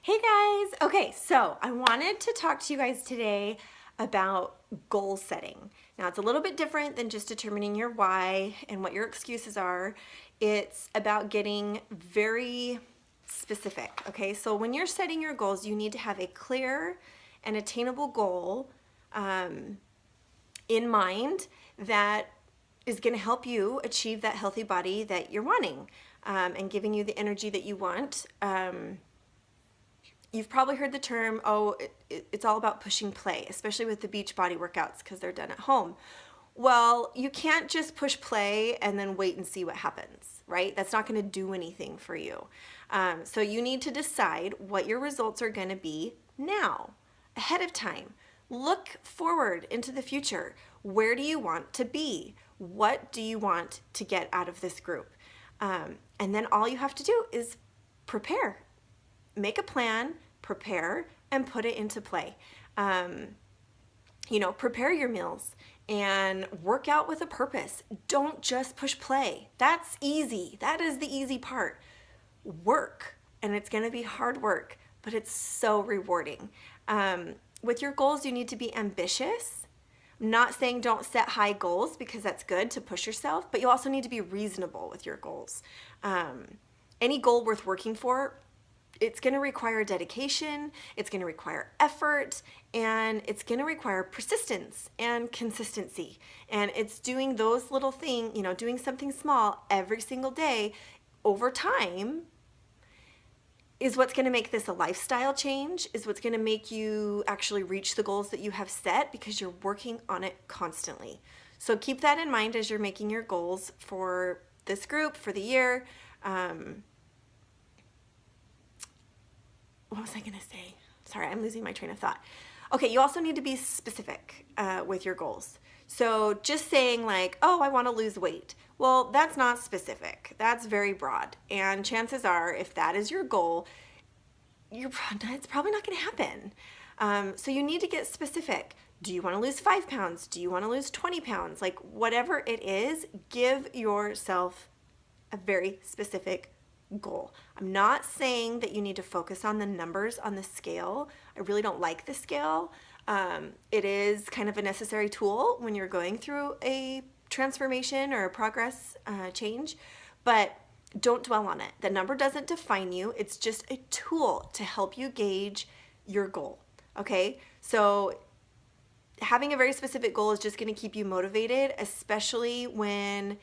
Hey guys! Okay, so I wanted to talk to you guys today about goal setting. Now, it's a little bit different than just determining your why and what your excuses are. It's about getting very specific, okay? So, when you're setting your goals, you need to have a clear and attainable goal in mind that is going to help you achieve that healthy body that you're wanting and giving you the energy that you want. You've probably heard the term, it's all about pushing play, especially with the beach body workouts because they're done at home. Well, you can't just push play and then wait and see what happens, right? That's not going to do anything for you. So you need to decide what your results are going to be now, ahead of time. Look forward into the future. Where do you want to be? What do you want to get out of this group? And then all you have to do is prepare. Make a plan, prepare, and put it into play. Prepare your meals and work out with a purpose. Don't just push play. That's easy. That is the easy part. Work, and it's going to be hard work, but it's so rewarding. With your goals, you need to be ambitious. I'm not saying don't set high goals because that's good to push yourself, but you also need to be reasonable with your goals. Any goal worth working for, it's going to require dedication, it's going to require effort, and it's going to require persistence and consistency. And it's doing those little things, doing something small every single day over time is what's going to make this a lifestyle change, is what's going to make you actually reach the goals that you have set because you're working on it constantly. So keep that in mind as you're making your goals for this group, for the year. What was I going to say? Sorry, I'm losing my train of thought. Okay, you also need to be specific with your goals. So just saying like, oh, I want to lose weight. Well, that's not specific. That's very broad. And chances are, if that is your goal, it's probably not going to happen. So you need to get specific. Do you want to lose 5 pounds? Do you want to lose 20 pounds? Like whatever it is, give yourself a very specific goal. I'm not saying that you need to focus on the numbers on the scale. I really don't like the scale. It is kind of a necessary tool when you're going through a transformation or a progress change, but don't dwell on it. The number doesn't define you. It's just a tool to help you gauge your goal. Okay? So having a very specific goal is just going to keep you motivated, especially when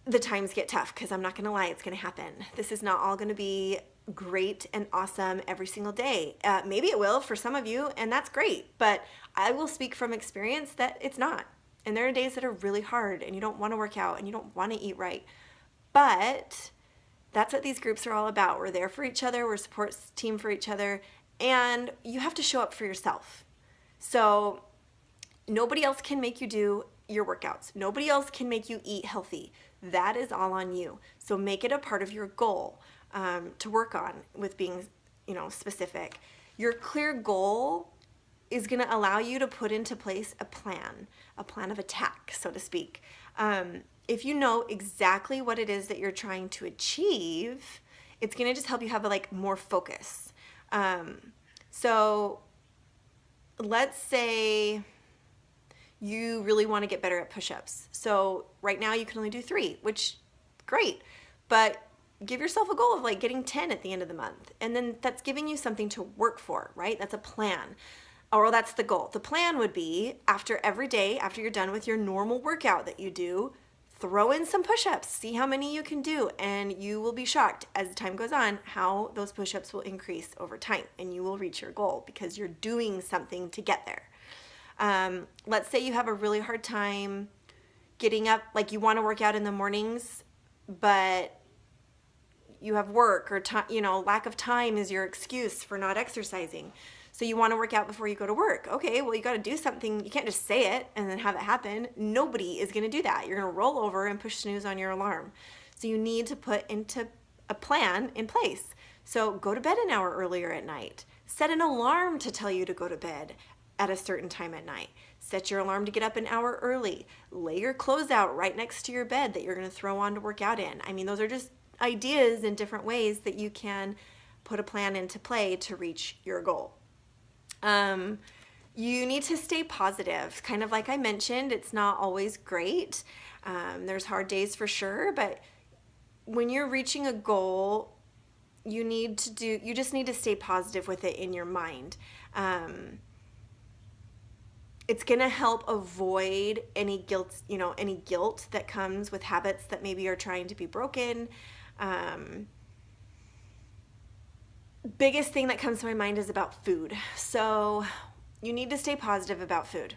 the times get tough, because I'm not going to lie, it's going to happen. This is not all going to be great and awesome every single day. Maybe it will for some of you, and that's great, but I will speak from experience that it's not. And there are days that are really hard, and you don't want to work out, and you don't want to eat right. But that's what these groups are all about. We're there for each other, we're a support team for each other, and you have to show up for yourself. So nobody else can make you do your workouts. Nobody else can make you eat healthy. That is all on you. So make it a part of your goal to work on with being, specific. Your clear goal is going to allow you to put into place a plan of attack, so to speak. If you know exactly what it is that you're trying to achieve, it's going to just help you have more focus. So let's say you really want to get better at push-ups. So right now you can only do 3, which great, but give yourself a goal of getting 10 at the end of the month. And then that's giving you something to work for, right? That's a plan. Or that's the goal. The plan would be after every day, after you're done with your normal workout that you do, throw in some push-ups, see how many you can do, and you will be shocked as time goes on how those push-ups will increase over time and you will reach your goal because you're doing something to get there. Let's say you have a really hard time getting up, you want to work out in the mornings, but you have work or lack of time is your excuse for not exercising. So you want to work out before you go to work. Okay, well, you got to do something. You can't just say it and then have it happen. Nobody is going to do that. You're going to roll over and push snooze on your alarm. So you need to put into a plan in place. So go to bed an hour earlier at night. Set an alarm to tell you to go to bed at a certain time at night. Set your alarm to get up an hour early. Lay your clothes out right next to your bed that you're going to throw on to work out in. I mean, those are just ideas in different ways that you can put a plan into play to reach your goal. You need to stay positive. Kind of like I mentioned, it's not always great. There's hard days for sure, but when you're reaching a goal, you just need to stay positive with it in your mind. It's going to help avoid any guilt that comes with habits that maybe are trying to be broken. Biggest thing that comes to my mind is about food. So you need to stay positive about food.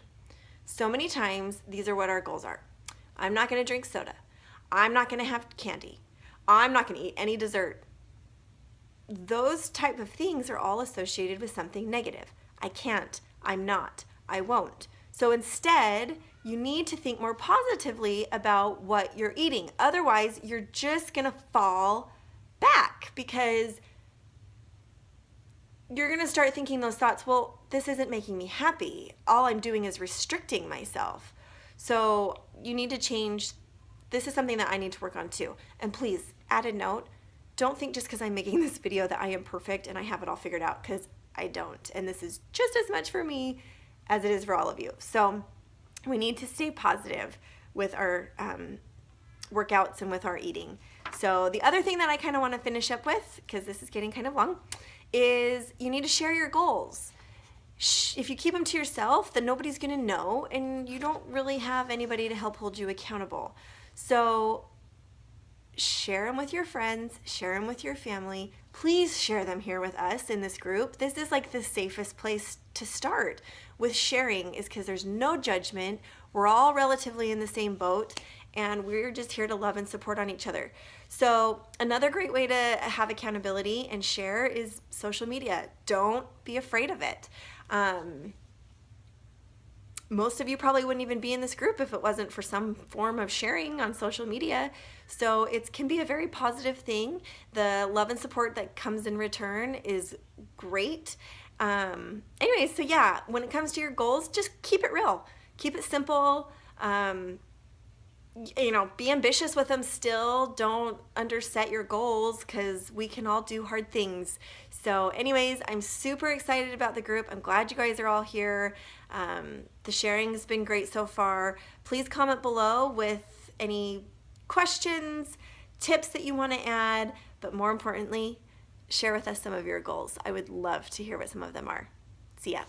So many times, these are what our goals are. I'm not going to drink soda. I'm not going to have candy. I'm not going to eat any dessert. Those type of things are all associated with something negative. I can't. I'm not. I won't. So instead, you need to think more positively about what you're eating. Otherwise, you're just going to fall back because you're going to start thinking those thoughts, well, this isn't making me happy. All I'm doing is restricting myself. So you need to change. This is something that I need to work on too. And please, add a note. Don't think just because I'm making this video that I am perfect and I have it all figured out, because I don't. And this is just as much for me as it is for all of you. So we need to stay positive with our workouts and with our eating. So the other thing that I kind of want to finish up with, because this is getting kind of long, is you need to share your goals. If you keep them to yourself, then nobody's going to know, and you don't really have anybody to help hold you accountable. So share them with your friends, share them with your family. Please share them here with us in this group. This is like the safest place to start with sharing, is because there's no judgment. We're all relatively in the same boat, and we're just here to love and support on each other. So another great way to have accountability and share is social media. Don't be afraid of it. Most of you probably wouldn't even be in this group if it wasn't for some form of sharing on social media. So it can be a very positive thing. The love and support that comes in return is great. Anyway, so yeah, when it comes to your goals, just keep it real. Keep it simple. Be ambitious with them still. Don't underset your goals, because we can all do hard things. So anyways, I'm super excited about the group. I'm glad you guys are all here. The sharing has been great so far. Please comment below with any questions, tips that you want to add, but more importantly, share with us some of your goals. I would love to hear what some of them are. See ya.